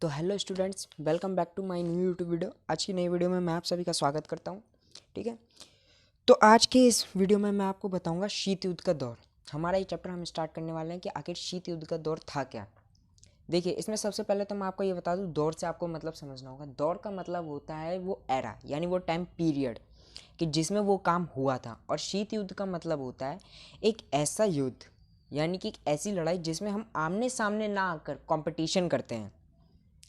तो hello students, welcome back to my new YouTube video. आज की नई वीडियो में मैं आप सभी का स्वागत करता हूं। ठीक है, तो आज के इस वीडियो में मैं आपको बताऊंगा शीत युद्ध का दौर। हमारा ये चैप्टर हम स्टार्ट करने वाले हैं कि आखिर शीत युद्ध का दौर था क्या। देखिए, इसमें सबसे पहले तो मैं आपको ये बता दूं, दौर से आपको मतलब समझना होगा। दौर का मतलब होता है वो एरा, यानी वो टाइम पीरियड कि जिसमें वो काम हुआ था। और शीत युद्ध का मतलब होता है एक ऐसा युद्ध, यानी कि एक ऐसी लड़ाई जिसमें हम आमने सामने ना आकर कंपटीशन करते हैं।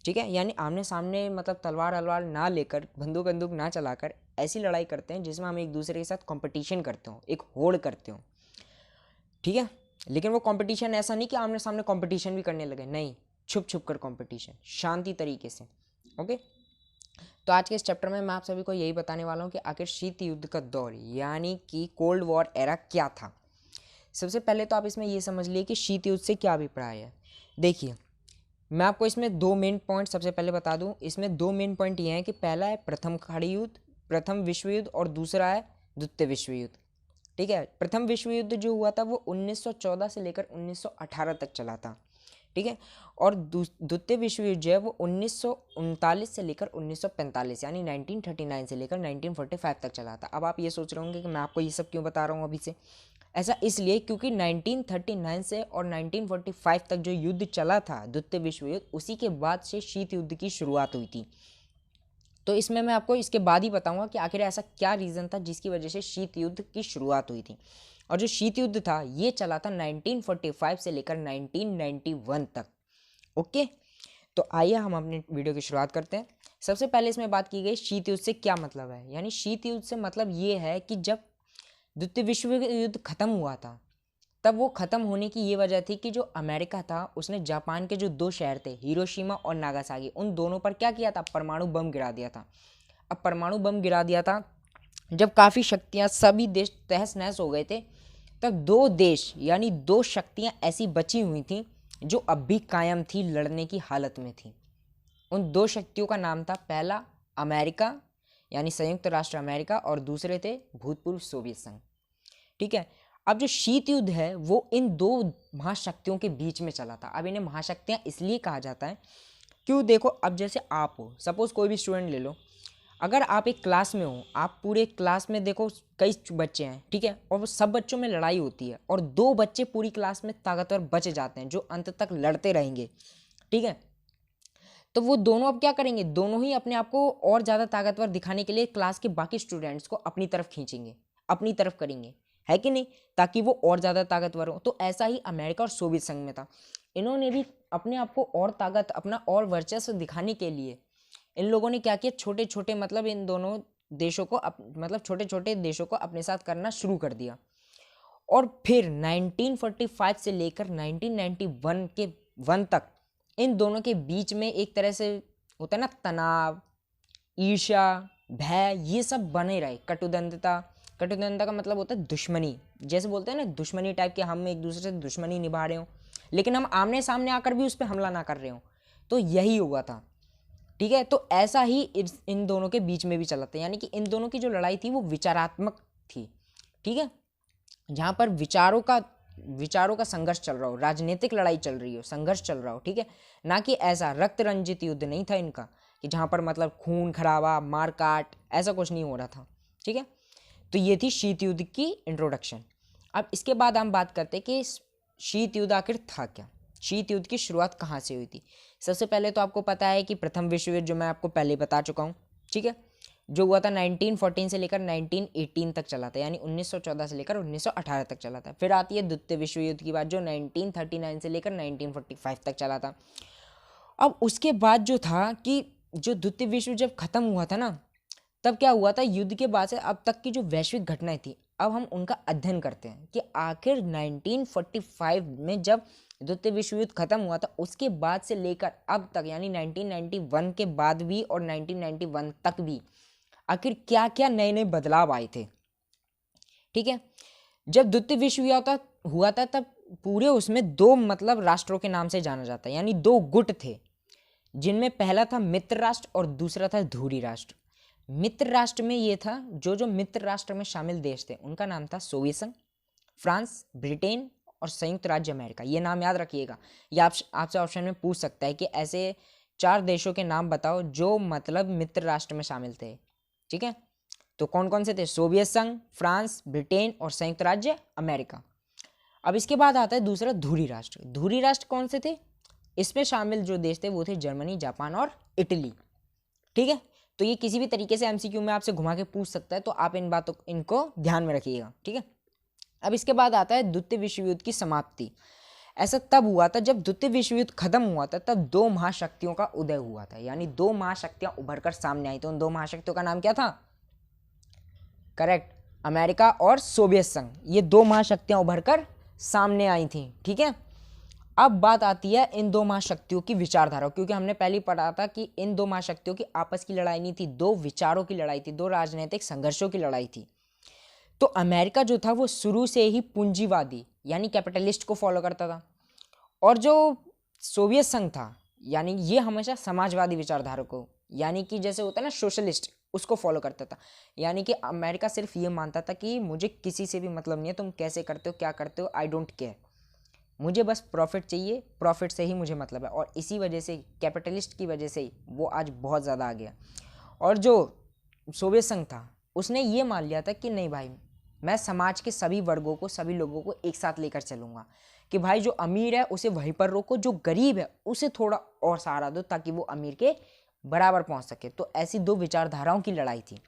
ठीक है, यानी आमने सामने मतलब तलवार अलवार ना लेकर, बंदूक बंदूक ना चलाकर ऐसी लड़ाई करते हैं जिसमें हम एक दूसरे के साथ कंपटीशन करते हो, एक होड़ करते हो। ठीक है, लेकिन वो कंपटीशन ऐसा नहीं कि आमने सामने कंपटीशन भी करने लगे, नहीं, छुप छुप कर कंपटीशन, शांति तरीके से। ओके, तो आज के इस चैप्टर में मैं आप सभी को यही बताने वाला हूँ कि आखिर शीत युद्ध का दौर यानी कि कोल्ड वॉर एरा क्या था। सबसे पहले तो आप इसमें ये समझ लिए कि शीत युद्ध से क्या अभिप्राय है। देखिए, मैं आपको इसमें दो मेन पॉइंट सबसे पहले बता दूं। इसमें दो मेन पॉइंट ये हैं कि पहला है प्रथम खाड़ी युद्ध, प्रथम विश्व युद्ध, और दूसरा है द्वितीय विश्व युद्ध। ठीक है, प्रथम विश्व युद्ध जो हुआ था वो 1914 से लेकर 1918 तक चला था। ठीक है, और द्वितीय विश्व युद्ध जो है वो 1939 से लेकर 1945 यानी 1939 से लेकर 1945 तक चला था। अब आप ये सोच रहे होंगे कि मैं आपको ये सब क्यों बता रहा हूँ अभी से। ऐसा इसलिए क्योंकि 1939 से और 1945 तक जो युद्ध चला था, द्वितीय विश्व युद्ध, उसी के बाद से शीत युद्ध की शुरुआत हुई थी। तो इसमें मैं आपको इसके बाद ही बताऊंगा कि आखिर ऐसा क्या रीज़न था जिसकी वजह से शीत युद्ध की शुरुआत हुई थी। और जो शीत युद्ध था ये चला था 1945 से लेकर 1991 तक। ओके, तो आइए हम अपने वीडियो की शुरुआत करते हैं। सबसे पहले इसमें बात की गई शीत युद्ध से क्या मतलब है। यानी शीत युद्ध से मतलब ये है कि जब द्वितीय विश्व युद्ध खत्म हुआ था, तब वो ख़त्म होने की ये वजह थी कि जो अमेरिका था उसने जापान के जो दो शहर थे, हिरोशिमा और नागासाकी, उन दोनों पर क्या किया था, परमाणु बम गिरा दिया था। अब परमाणु बम गिरा दिया था जब काफ़ी शक्तियां, सभी देश तहस नहस हो गए थे, तब दो देश यानी दो शक्तियां ऐसी बची हुई थी जो अब भी कायम थी, लड़ने की हालत में थी। उन दो शक्तियों का नाम था, पहला अमेरिका यानी संयुक्त राष्ट्र अमेरिका, और दूसरे थे भूतपूर्व सोवियत संघ। ठीक है, अब जो शीत युद्ध है वो इन दो महाशक्तियों के बीच में चला था। अब इन्हें महाशक्तियां इसलिए कहा जाता है क्यों, देखो, अब जैसे आप हो, सपोज कोई भी स्टूडेंट ले लो, अगर आप एक क्लास में हो, आप पूरे क्लास में देखो कई बच्चे हैं, ठीक है, और वो सब बच्चों में लड़ाई होती है और दो बच्चे पूरी क्लास में ताकतवर बच जाते हैं जो अंत तक लड़ते रहेंगे। ठीक है, तो वो दोनों अब क्या करेंगे, दोनों ही अपने आप को और ज़्यादा ताकतवर दिखाने के लिए क्लास के बाकी स्टूडेंट्स को अपनी तरफ खींचेंगे, अपनी तरफ करेंगे, है कि नहीं, ताकि वो और ज़्यादा ताकतवर हो। तो ऐसा ही अमेरिका और सोवियत संघ में था। इन्होंने भी अपने आप को और ताकत, अपना और वर्चस्व दिखाने के लिए इन लोगों ने क्या किया, छोटे छोटे मतलब इन दोनों देशों को मतलब छोटे छोटे देशों को अपने साथ करना शुरू कर दिया। और फिर 1945 से लेकर 1991 के वन तक इन दोनों के बीच में एक तरह से होता है ना, तनाव, ईर्ष्या, भय, ये सब बने रहे। कटुदंतता, कटुदंतता का मतलब होता है दुश्मनी, जैसे बोलते हैं ना, दुश्मनी टाइप के, हम एक दूसरे से दुश्मनी निभा रहे हो लेकिन हम आमने सामने आकर भी उस पर हमला ना कर रहे हो। तो यही हुआ था। ठीक है, तो ऐसा ही इन दोनों के बीच में भी चला था, यानी कि इन दोनों की जो लड़ाई थी वो विचारात्मक थी। ठीक है, जहाँ पर विचारों का संघर्ष चल रहा हो, राजनीतिक लड़ाई चल रही हो, संघर्ष चल रहा हो। ठीक है, ना कि ऐसा रक्त रंजित युद्ध नहीं था इनका कि जहाँ पर मतलब खून खराबा, मार काट, ऐसा कुछ नहीं हो रहा था। ठीक है, तो ये थी शीत युद्ध की इंट्रोडक्शन। अब इसके बाद हम बात करते हैं कि शीत युद्ध आखिर था क्या, शीत युद्ध की शुरुआत कहाँ से हुई थी। सबसे पहले तो आपको पता है कि प्रथम विश्व युद्ध, जो मैं आपको पहले बता चुका हूँ, ठीक है, जो हुआ था 1914 से लेकर 1918 तक चला था, यानी 1914 से लेकर 1918 तक चला था। फिर आती है द्वितीय विश्व युद्ध की बात, जो 1939 से लेकर 1945 तक चला था। अब उसके बाद जो था कि जो द्वितीय विश्व जब खत्म हुआ था ना, तब क्या हुआ था, युद्ध के बाद से अब तक की जो वैश्विक घटनाएं थी, अब हम उनका अध्ययन करते हैं कि आखिर 1945 में जब द्वितीय विश्व युद्ध खत्म हुआ था, उसके बाद से लेकर अब तक, यानी 1991 के बाद भी और 1991 तक भी आखिर क्या क्या नए नए बदलाव आए थे। ठीक है, जब द्वितीय विश्व युद्ध हुआ था तब पूरे उसमें दो मतलब राष्ट्रों के नाम से जाना जाता है, यानी दो गुट थे, जिनमें पहला था मित्र राष्ट्र और दूसरा था धुरी राष्ट्र। मित्र राष्ट्र में ये था, जो जो मित्र राष्ट्र में शामिल देश थे उनका नाम था सोवियत संघ, फ्रांस, ब्रिटेन और संयुक्त राज्य अमेरिका। ये नाम याद रखिएगा, ये आपसे ऑप्शन में पूछ सकता है कि ऐसे 4 देशों के नाम बताओ जो मतलब मित्र राष्ट्र में शामिल थे। ठीक है, तो कौन कौन से थे? सोवियत संघ, फ्रांस, ब्रिटेन और संयुक्त राज्य अमेरिका। अब इसके बाद आता है दूसरा धुरी राष्ट्र। धुरी राष्ट्र कौन से थे? इसमें शामिल जो देश थे वो थे जर्मनी, जापान और इटली। ठीक है, तो ये किसी भी तरीके से एमसीक्यू में आपसे घुमा के पूछ सकता है, तो आप इन बातों इनको ध्यान में रखिएगा। ठीक है, अब इसके बाद आता है द्वितीय विश्व युद्ध की समाप्ति। ऐसा तब हुआ था जब द्वितीय विश्व युद्ध खत्म हुआ था, तब 2 महाशक्तियों का उदय हुआ था, यानी 2 महाशक्तियां उभर कर सामने आई। तो उन 2 महाशक्तियों का नाम क्या था? करेक्ट, अमेरिका और सोवियत संघ। ये 2 महाशक्तियां उभर कर सामने आई थी। ठीक है, अब बात आती है इन 2 महाशक्तियों की विचारधारा, क्योंकि हमने पहले ही पढ़ा था कि इन 2 महाशक्तियों की आपस की लड़ाई नहीं थी, 2 विचारों की लड़ाई थी, 2 राजनीतिक संघर्षों की लड़ाई थी। तो अमेरिका जो था वो शुरू से ही पूंजीवादी यानी कैपिटलिस्ट को फॉलो करता था, और जो सोवियत संघ था यानी ये हमेशा समाजवादी विचारधारा को, यानी कि जैसे होता है ना सोशलिस्ट, उसको फॉलो करता था। यानी कि अमेरिका सिर्फ ये मानता था कि मुझे किसी से भी मतलब नहीं है, तुम कैसे करते हो, क्या करते हो, आई डोंट केयर, मुझे बस प्रॉफिट चाहिए, प्रॉफिट से ही मुझे मतलब है। और इसी वजह से, कैपिटलिस्ट की वजह से ही वो आज बहुत ज़्यादा आ गया। और जो सोवियत संघ था उसने ये मान लिया था कि नहीं भाई, मैं समाज के सभी वर्गों को, सभी लोगों को एक साथ लेकर चलूंगा, कि भाई जो अमीर है उसे वहीं पर रोको, जो गरीब है उसे थोड़ा और सहारा दो ताकि वो अमीर के बराबर पहुंच सके। तो ऐसी 2 विचारधाराओं की लड़ाई थी।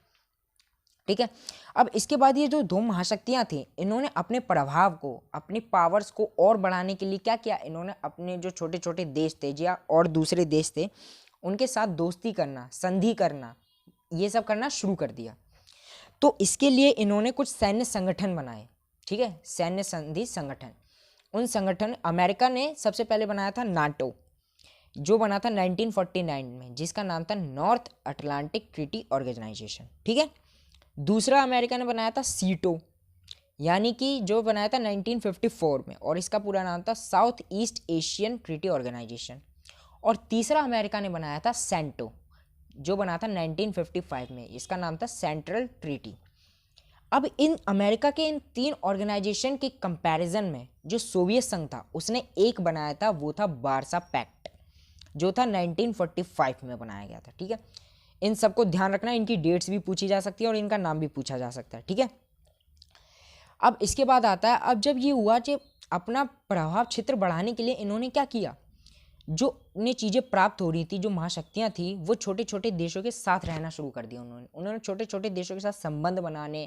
ठीक है, अब इसके बाद ये जो 2 महाशक्तियां थी, इन्होंने अपने प्रभाव को, अपनी पावर्स को और बढ़ाने के लिए क्या किया? इन्होंने अपने जो छोटे छोटे देश थे या और दूसरे देश थे उनके साथ दोस्ती करना, संधि करना, ये सब करना शुरू कर दिया। तो इसके लिए इन्होंने कुछ सैन्य संगठन बनाए। ठीक है, सैन्य संधि संगठन। उन संगठन, अमेरिका ने सबसे पहले बनाया था नाटो, जो बना था 1949 में, जिसका नाम था नॉर्थ अटलांटिक ट्रीटी ऑर्गेनाइजेशन। ठीक है, दूसरा अमेरिका ने बनाया था सीटो, यानी कि जो बनाया था 1954 में, और इसका पूरा नाम था South East Asian Treaty Organization. और तीसरा अमेरिका ने बनाया था सेंटो, जो बना था 1955 में, इसका नाम था सेंट्रल ट्रीटी। अब इन अमेरिका के इन 3 ऑर्गेनाइजेशन के कंपैरिजन में जो सोवियत संघ था उसने एक बनाया था, वो था वार्सा पैक्ट, जो था 1945 में बनाया गया था। ठीक है, इन सबको ध्यान रखना, इनकी डेट्स भी पूछी जा सकती है और इनका नाम भी पूछा जा सकता है। ठीक है, अब इसके बाद आता है, अब जब ये हुआ कि अपना प्रभाव क्षेत्र बढ़ाने के लिए इन्होंने क्या किया, जो उन्हें चीज़ें प्राप्त हो रही थी, जो महाशक्तियाँ थी, वो छोटे छोटे देशों के साथ रहना शुरू कर दिया। उन्होंने छोटे छोटे देशों के साथ संबंध बनाने,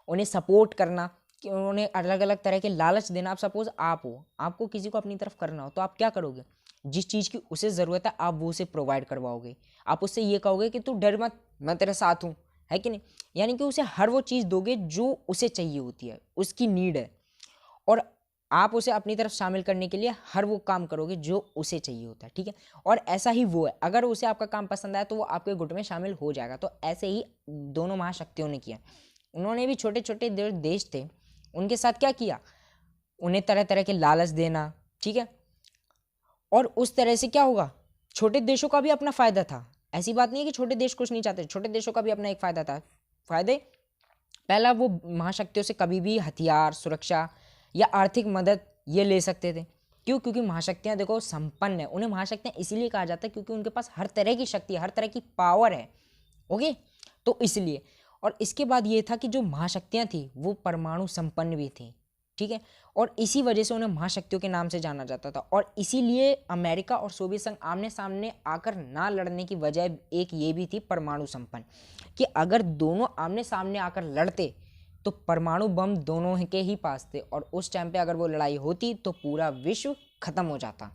उन्हें सपोर्ट करना, कि उन्होंने अलग अलग तरह के लालच देना। आप सपोज आप हो, आपको किसी को अपनी तरफ करना हो, तो आप क्या करोगे? जिस चीज़ की उसे ज़रूरत है आप वो उसे प्रोवाइड करवाओगे। आप उससे ये कहोगे कि तू डर मत, मैं तेरे साथ हूँ, है कि नहीं? यानी कि उसे हर वो चीज़ दोगे जो उसे चाहिए होती है, उसकी नीड है, और आप उसे अपनी तरफ शामिल करने के लिए हर वो काम करोगे जो उसे चाहिए होता है। ठीक है, और ऐसा ही वो है, अगर उसे आपका काम पसंद आया तो वो आपके गुट में शामिल हो जाएगा। तो ऐसे ही दोनों महाशक्तियों ने किया। उन्होंने भी छोटे छोटे देश थे उनके साथ क्या किया, उन्हें तरह तरह के लालच देना। ठीक है, और उस तरह से क्या होगा, छोटे देशों का भी अपना फायदा था। ऐसी बात नहीं है कि छोटे देश कुछ नहीं चाहते, छोटे देशों का भी अपना एक फायदा था। फायदे, पहला, वो महाशक्तियों से कभी भी हथियार, सुरक्षा या आर्थिक मदद ये ले सकते थे। क्यों? क्योंकि महाशक्तियाँ देखो संपन्न है, उन्हें महाशक्तियाँ इसीलिए कहा जाता है क्योंकि उनके पास हर तरह की शक्ति, हर तरह की पावर है। ओके, तो इसलिए। और इसके बाद ये था कि जो महाशक्तियाँ थी वो परमाणु संपन्न भी थी। ठीक है, और इसी वजह से उन्हें महाशक्तियों के नाम से जाना जाता था। और इसीलिए अमेरिका और सोवियत संघ आमने सामने आकर ना लड़ने की वजह एक ये भी थी, परमाणु संपन्न, कि अगर दोनों आमने सामने आकर लड़ते तो परमाणु बम दोनों के ही पास थे, और उस टाइम पे अगर वो लड़ाई होती तो पूरा विश्व खत्म हो जाता।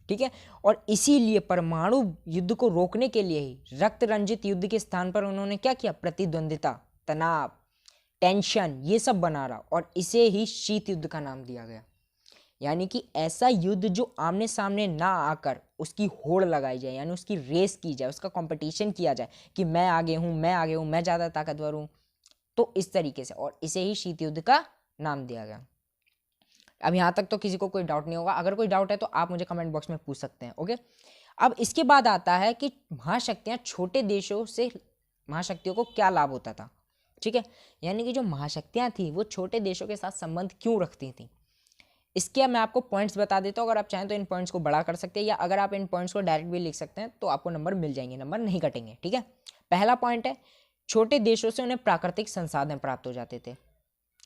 ठीक है, और इसीलिए परमाणु युद्ध को रोकने के लिए ही रक्त रंजित युद्ध के स्थान पर उन्होंने क्या किया, प्रतिद्वंदिता, तनाव, टेंशन, ये सब बना रहा, और इसे ही शीत युद्ध का नाम दिया गया। यानी कि ऐसा युद्ध जो आमने सामने ना आकर उसकी होड़ लगाई जाए, यानी उसकी रेस की जाए, उसका कंपटीशन किया जाए कि मैं आगे हूँ, मैं आगे हूँ, मैं ज़्यादा ताकतवर हूँ। तो इस तरीके से, और इसे ही शीत युद्ध का नाम दिया गया। अब यहाँ तक तो किसी को कोई डाउट नहीं होगा। अगर कोई डाउट है तो आप मुझे कमेंट बॉक्स में पूछ सकते हैं। ओके, अब इसके बाद आता है कि महाशक्तियाँ छोटे देशों से, महाशक्तियों को क्या लाभ होता था। ठीक है। यानी कि जो महाशक्तियाँ थी वो छोटे देशों के साथ संबंध क्यों रखती थी, इसके मैं आपको पॉइंट्स बता देता हूँ। अगर आप चाहें तो इन पॉइंट्स को बड़ा कर सकते हैं, या अगर आप इन पॉइंट्स को डायरेक्ट भी लिख सकते हैं तो आपको नंबर मिल जाएंगे, नंबर नहीं कटेंगे। ठीक है। पहला पॉइंट है, छोटे देशों से उन्हें प्राकृतिक संसाधन प्राप्त हो जाते थे।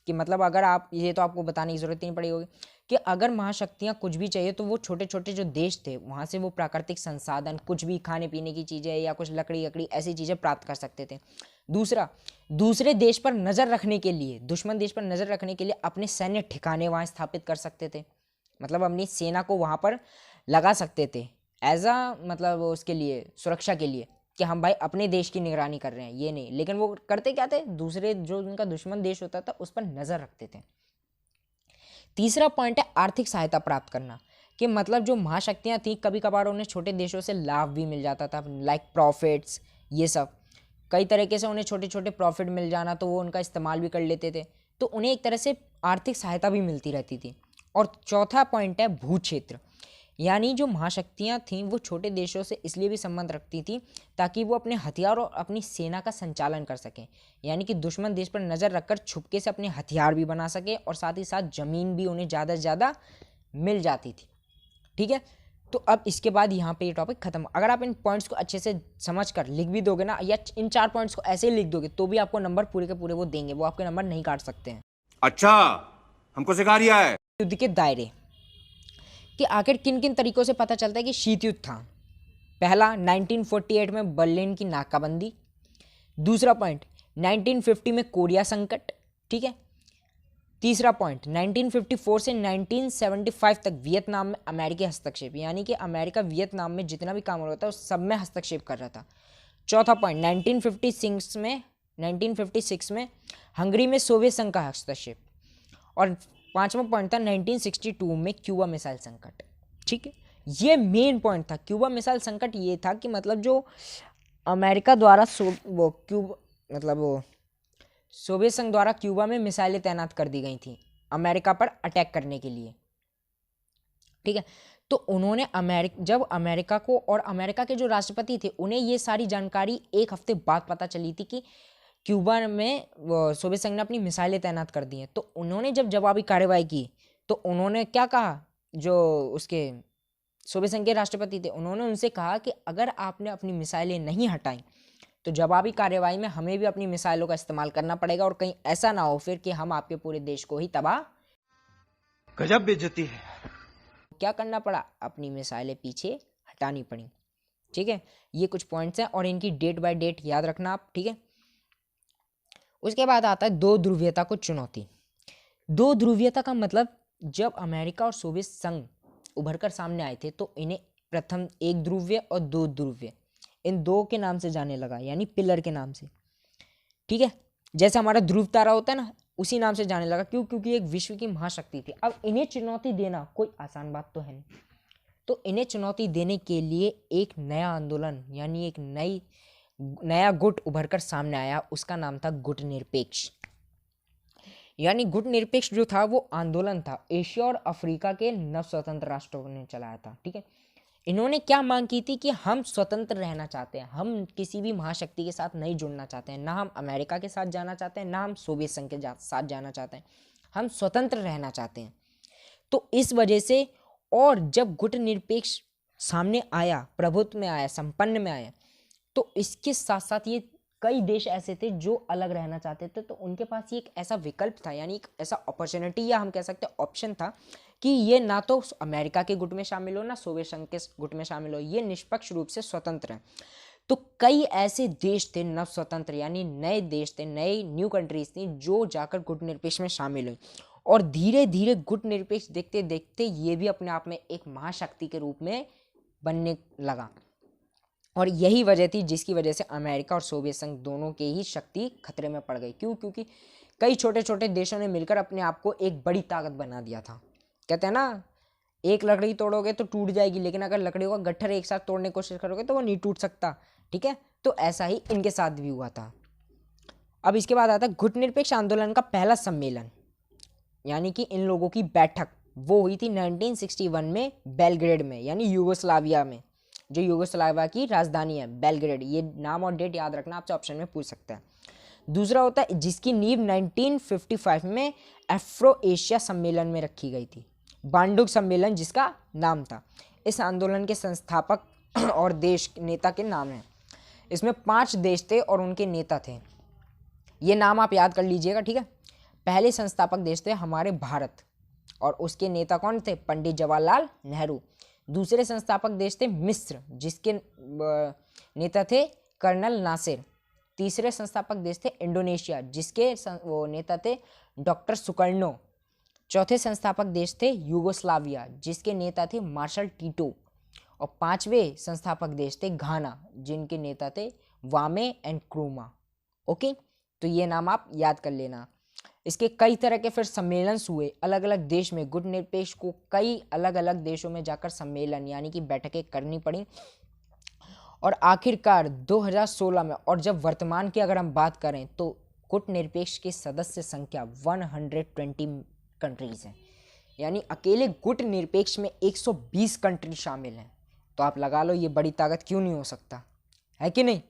कि मतलब अगर आप, ये तो आपको बताने की जरूरत नहीं पड़ी होगी कि अगर महाशक्तियाँ कुछ भी चाहिए तो वो छोटे छोटे जो देश थे वहाँ से वो प्राकृतिक संसाधन, कुछ भी खाने पीने की चीज़ें या कुछ लकड़ी लकड़ी ऐसी चीज़ें प्राप्त कर सकते थे। दूसरा, दूसरे देश पर नज़र रखने के लिए, दुश्मन देश पर नज़र रखने के लिए अपने सैन्य ठिकाने वहाँ स्थापित कर सकते थे। मतलब अपनी सेना को वहाँ पर लगा सकते थे एज अ, मतलब उसके लिए, सुरक्षा के लिए, कि हम भाई अपने देश की निगरानी कर रहे हैं, ये नहीं। लेकिन वो करते क्या थे, दूसरे जो उनका दुश्मन देश होता था उस पर नज़र रखते थे। तीसरा पॉइंट है आर्थिक सहायता प्राप्त करना। कि मतलब जो महाशक्तियाँ थी कभी कभार उन्हें छोटे देशों से लाभ भी मिल जाता था, लाइक प्रॉफिट्स, ये सब कई तरीके से उन्हें छोटे छोटे प्रॉफिट मिल जाना तो वो उनका इस्तेमाल भी कर लेते थे, तो उन्हें एक तरह से आर्थिक सहायता भी मिलती रहती थी। और चौथा पॉइंट है भू क्षेत्र। यानी जो महाशक्तियाँ थीं वो छोटे देशों से इसलिए भी संबंध रखती थी ताकि वो अपने हथियार और अपनी सेना का संचालन कर सकें। यानी कि दुश्मन देश पर नज़र रखकर छुपके से अपने हथियार भी बना सके और साथ ही साथ ज़मीन भी उन्हें ज़्यादा से ज़्यादा मिल जाती थी। ठीक है। तो अब इसके बाद यहाँ पे ये टॉपिक खत्म। अगर आप इन पॉइंट्स को अच्छे से समझ कर लिख भी दोगे ना, या इन 4 पॉइंट्स को ऐसे ही लिख दोगे तो भी आपको नंबर पूरे के पूरे वो देंगे, वो आपके नंबर नहीं काट सकते हैं। अच्छा, हमको सिखा रिया है। युद्ध के दायरे कि आखिर किन किन तरीकों से पता चलता है कि शीत युद्ध था। पहला, 1948 में बर्लिन की नाकाबंदी। दूसरा पॉइंट, 1950 में कोरिया संकट। ठीक है। तीसरा पॉइंट, 1954 से 1975 तक वियतनाम में अमेरिकी हस्तक्षेप, यानी कि अमेरिका वियतनाम में जितना भी काम हो रहा था उस सब में हस्तक्षेप कर रहा था। चौथा पॉइंट, 1956 में हंगरी में सोवियत संघ का हस्तक्षेप। और पांचवा पॉइंट था 1962 में क्यूबा मिसाइल संकट। ठीक है। ये मेन पॉइंट था। क्यूबा मिसाइल संकट ये था कि मतलब जो अमेरिका द्वारा सोवियत संघ द्वारा क्यूबा में मिसाइलें तैनात कर दी गई थी अमेरिका पर अटैक करने के लिए। ठीक है। तो उन्होंने जब अमेरिका को, और अमेरिका के जो राष्ट्रपति थे उन्हें ये सारी जानकारी एक हफ्ते बाद पता चली थी कि क्यूबा में सोवियत संघ ने अपनी मिसाइलें तैनात कर दी हैं। तो उन्होंने जब जवाबी कार्रवाई की तो उन्होंने क्या कहा, जो उसके सोवियत संघ के राष्ट्रपति थे उन्होंने उनसे कहा कि अगर आपने अपनी मिसाइलें नहीं हटाई तो जवाबी कार्रवाई में हमें भी अपनी मिसाइलों का इस्तेमाल करना पड़ेगा, और कहीं ऐसा ना हो फिर कि हम आपके पूरे देश को ही तबाह। गजब बेइज्जती है। क्या करना पड़ा, अपनी मिसाइलें पीछे हटानी पड़ी। ठीक है। ये कुछ पॉइंट्स हैं और इनकी डेट बाय डेट याद रखना आप। ठीक है। उसके बाद आता है दो ध्रुवीयता को चुनौती। दो ध्रुवीयता का मतलब, जब अमेरिका और सोवियत संघ उभर कर सामने आए थे तो इन्हें प्रथम एक ध्रुवीय और दो ध्रुवीय, इन दो के नाम से जाने लगा, यानी पिलर के नाम से। ठीक है। जैसे हमारा ध्रुव तारा होता है ना, उसी नाम से जाने लगा। क्यों? क्योंकि एक विश्व की महाशक्ति थी। अब इन्हें चुनौती देना कोई आसान बात तो है नहीं, तो इन्हें चुनौती देने के लिए एक नया आंदोलन, यानी एक नया गुट उभर कर सामने आया। उसका नाम था गुट निरपेक्ष। यानी गुट निरपेक्ष जो था वो आंदोलन था एशिया और अफ्रीका के नव स्वतंत्र राष्ट्रों ने चलाया था। ठीक है। इन्होंने क्या मांग की थी कि हम स्वतंत्र रहना चाहते हैं, हम किसी भी महाशक्ति के साथ नहीं जुड़ना चाहते हैं, ना हम अमेरिका के साथ जाना चाहते हैं, ना हम सोवियत संघ के साथ जाना चाहते हैं, हम स्वतंत्र रहना चाहते हैं। तो इस वजह से, और जब गुट निरपेक्ष सामने आया, प्रभुत्व में आया, संपन्न में आया, तो इसके साथ साथ ये कई देश ऐसे थे जो अलग रहना चाहते थे। तो उनके पास ये एक ऐसा विकल्प था, यानी एक ऐसा अपॉर्चुनिटी, या हम कह सकते हैं ऑप्शन था, कि ये ना तो अमेरिका के गुट में शामिल हो ना सोवियत संघ के गुट में शामिल हो, ये निष्पक्ष रूप से स्वतंत्र हैं। तो कई ऐसे देश थे नव स्वतंत्र, यानी नए देश थे, नए न्यू कंट्रीज थी जो जाकर गुट निरपेक्ष में शामिल हुई। और धीरे धीरे गुट निरपेक्ष देखते देखते ये भी अपने आप में एक महाशक्ति के रूप में बनने लगा। और यही वजह थी जिसकी वजह से अमेरिका और सोवियत संघ दोनों की ही शक्ति खतरे में पड़ गई। क्यों? क्योंकि कई छोटे छोटे देशों ने मिलकर अपने आप को एक बड़ी ताकत बना दिया था। कहते हैं ना, एक लकड़ी तोड़ोगे तो टूट जाएगी, लेकिन अगर लकड़ियों का गट्ठर एक साथ तोड़ने की कोशिश करोगे तो वो नहीं टूट सकता। ठीक है। तो ऐसा ही इनके साथ भी हुआ था। अब इसके बाद आता है गुट निरपेक्ष आंदोलन का पहला सम्मेलन, यानी कि इन लोगों की बैठक, वो हुई थी 1961 में बेलग्रेड में, यानी यूगोस्लाविया में, जो यूगोस्लाविया की राजधानी है बेलग्रेड। ये नाम और डेट याद रखना, आपसे ऑप्शन में पूछ सकता है। दूसरा होता है जिसकी नींव 1955 में अफ्रो एशिया सम्मेलन में रखी गई थी, बांडुक सम्मेलन जिसका नाम था। इस आंदोलन के संस्थापक और देश नेता के नाम हैं। इसमें 5 देश थे और उनके नेता थे, ये नाम आप याद कर लीजिएगा, ठीक है। पहले संस्थापक देश थे हमारे भारत और उसके नेता कौन थे? पंडित जवाहरलाल नेहरू। दूसरे संस्थापक देश थे मिस्र, जिसके नेता थे कर्नल नासिर। तीसरे संस्थापक देश थे इंडोनेशिया, जिसके वो नेता थे डॉक्टर सुकर्णो। चौथे संस्थापक देश थे यूगोस्लाविया, जिसके नेता थे मार्शल टीटो। और 5वें संस्थापक देश थे घाना, जिनके नेता थे वामे एंड क्रूमा। ओके, तो ये नाम आप याद कर लेना। इसके कई तरह के फिर सम्मेलन हुए अलग अलग देश में। गुट निरपेक्ष को कई अलग अलग देशों में जाकर सम्मेलन यानी कि बैठकें करनी पड़ी और आखिरकार 2016 में, और जब वर्तमान की अगर हम बात करें तो गुट निरपेक्ष की सदस्य संख्या 120 कंट्रीज हैं, यानी अकेले गुट निरपेक्ष में 120 कंट्री शामिल हैं। तो आप लगा लो ये बड़ी ताकत क्यों नहीं हो सकता, है कि नहीं।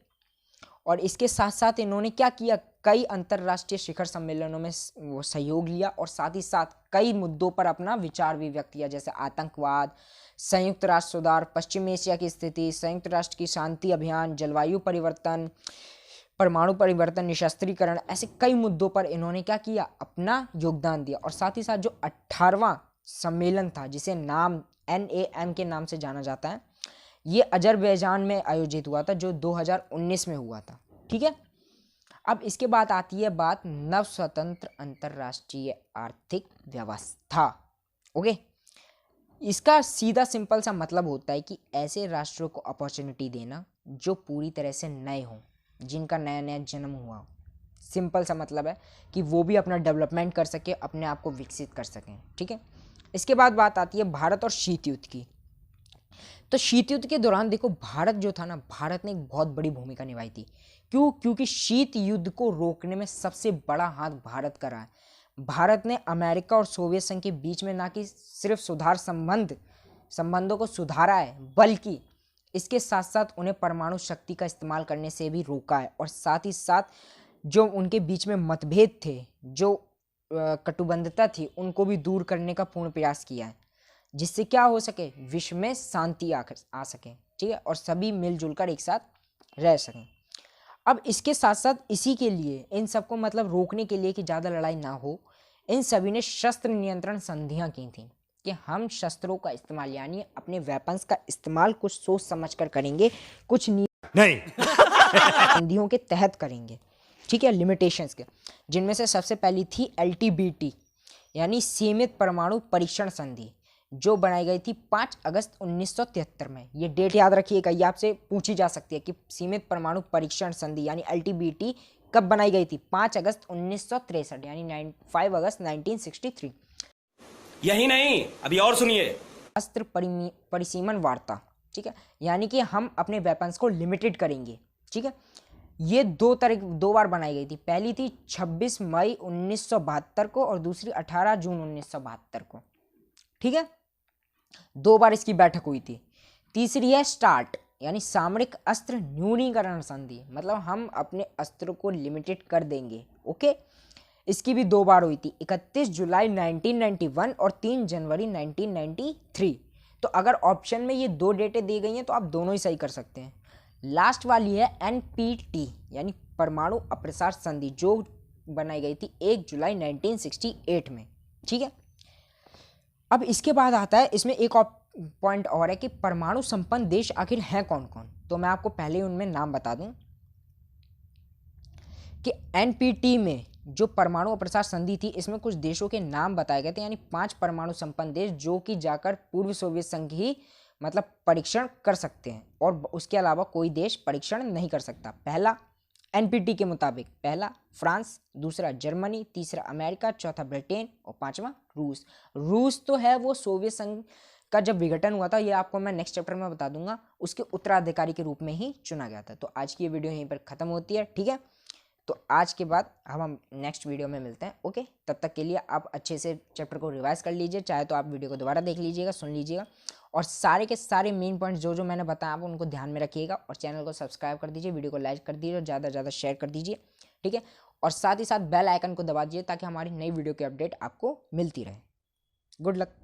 और इसके साथ साथ इन्होंने क्या किया, कई अंतर्राष्ट्रीय शिखर सम्मेलनों में वो सहयोग लिया और साथ ही साथ कई मुद्दों पर अपना विचार भी व्यक्त किया, जैसे आतंकवाद, संयुक्त राष्ट्र सुधार, पश्चिम एशिया की स्थिति, संयुक्त राष्ट्र की शांति अभियान, जलवायु परिवर्तन, परमाणु परिवर्तन, निशस्त्रीकरण। ऐसे कई मुद्दों पर इन्होंने क्या किया, अपना योगदान दिया। और साथ ही साथ जो 18वां सम्मेलन था, जिसे नाम NAM के नाम से जाना जाता है, ये अजरबैजान में आयोजित हुआ था, जो 2019 में हुआ था, ठीक है। अब इसके बाद आती है बात नव स्वतंत्र अंतरराष्ट्रीय आर्थिक व्यवस्था। ओके, इसका सीधा सिंपल सा मतलब होता है कि ऐसे राष्ट्रों को अपॉर्चुनिटी देना जो पूरी तरह से नए हों, जिनका नया नया जन्म हुआ हो। सिंपल सा मतलब है कि वो भी अपना डेवलपमेंट कर सके, अपने आप को विकसित कर सकें, ठीक है। इसके बाद बात आती है भारत और शीत युद्ध की। तो शीत युद्ध के दौरान देखो, भारत जो था ना, भारत ने एक बहुत बड़ी भूमिका निभाई थी। क्यों? क्योंकि शीत युद्ध को रोकने में सबसे बड़ा हाथ भारत का रहा है। भारत ने अमेरिका और सोवियत संघ के बीच में ना कि सिर्फ संबंधों को सुधारा है, बल्कि इसके साथ साथ उन्हें परमाणु शक्ति का इस्तेमाल करने से भी रोका है। और साथ ही साथ जो उनके बीच में मतभेद थे, जो कटुबंधता थी, उनको भी दूर करने का पूर्ण प्रयास किया है, जिससे क्या हो सके, विश्व में शांति आ सके, ठीक है, और सभी मिलजुल कर एक साथ रह सकें। अब इसके साथ साथ इसी के लिए, इन सबको मतलब रोकने के लिए कि ज़्यादा लड़ाई ना हो, इन सभी ने शस्त्र नियंत्रण संधियां की थी कि हम शस्त्रों का इस्तेमाल यानी अपने वेपन्स का इस्तेमाल कुछ सोच समझ कर करेंगे, कुछ नहीं संधियों के तहत करेंगे, ठीक है, लिमिटेशंस के, जिनमें से सबसे पहली थी LTBT यानी सीमित परमाणु परीक्षण संधि, जो बनाई गई थी 5 अगस्त 1973 में। ये डेट याद रखिएगा, ये आपसे पूछी जा सकती है कि सीमित परमाणु परीक्षण संधि यानी LTBT कब बनाई गई थी? 5 अगस्त 1963 यानी 5 अगस्त 1963। यही नहीं, अभी और सुनिए। अस्त्र परिसीमन वार्ता, ठीक है, यानी कि हम अपने वेपन्स को लिमिटेड करेंगे, ठीक है। ये दो बार बनाई गई थी। पहली थी 26 मई 1972 को और दूसरी 18 जून 1972 को, ठीक है। 2 बार इसकी बैठक हुई थी। तीसरी है स्टार्ट यानी सामरिक अस्त्र न्यूनीकरण संधि, मतलब हम अपने अस्त्र को लिमिटेड कर देंगे, ओके। इसकी भी 2 बार हुई थी, 31 जुलाई 1991 और 3 जनवरी 1993। तो अगर ऑप्शन में ये 2 डेटें दी गई हैं तो आप दोनों ही सही कर सकते हैं। लास्ट वाली है NPT यानी परमाणु अप्रसार संधि, जो बनाई गई थी 1 जुलाई 1968 में, ठीक है। अब इसके बाद आता है, इसमें एक और पॉइंट और है कि परमाणु संपन्न देश आखिर हैं कौन कौन। तो मैं आपको पहले उनमें नाम बता दूं कि NPT में जो परमाणु अप्रसार संधि थी, इसमें कुछ देशों के नाम बताए गए थे, यानी 5 परमाणु संपन्न देश जो कि जाकर पूर्व सोवियत संघ ही मतलब परीक्षण कर सकते हैं और उसके अलावा कोई देश परीक्षण नहीं कर सकता। पहला NPT के मुताबिक पहला फ्रांस, दूसरा जर्मनी, तीसरा अमेरिका, चौथा ब्रिटेन और 5वां रूस। रूस तो है वो सोवियत संघ का जब विघटन हुआ था, ये आपको मैं नेक्स्ट चैप्टर में बता दूंगा, उसके उत्तराधिकारी के रूप में ही चुना गया था। तो आज की ये वीडियो यहीं पर खत्म होती है, ठीक है। तो आज के बाद हम नेक्स्ट वीडियो में मिलते हैं, ओके। तब तक के लिए आप अच्छे से चैप्टर को रिवाइज कर लीजिए, चाहे तो आप वीडियो को दोबारा देख लीजिएगा, सुन लीजिएगा, और सारे के सारे मेन पॉइंट्स जो मैंने बताया आप उनको ध्यान में रखिएगा और चैनल को सब्सक्राइब कर दीजिए, वीडियो को लाइक कर दीजिए और ज़्यादा से ज़्यादा शेयर कर दीजिए, ठीक है। और साथ ही साथ बेल आइकन को दबा दीजिए ताकि हमारी नई वीडियो की अपडेट आपको मिलती रहे। Good luck.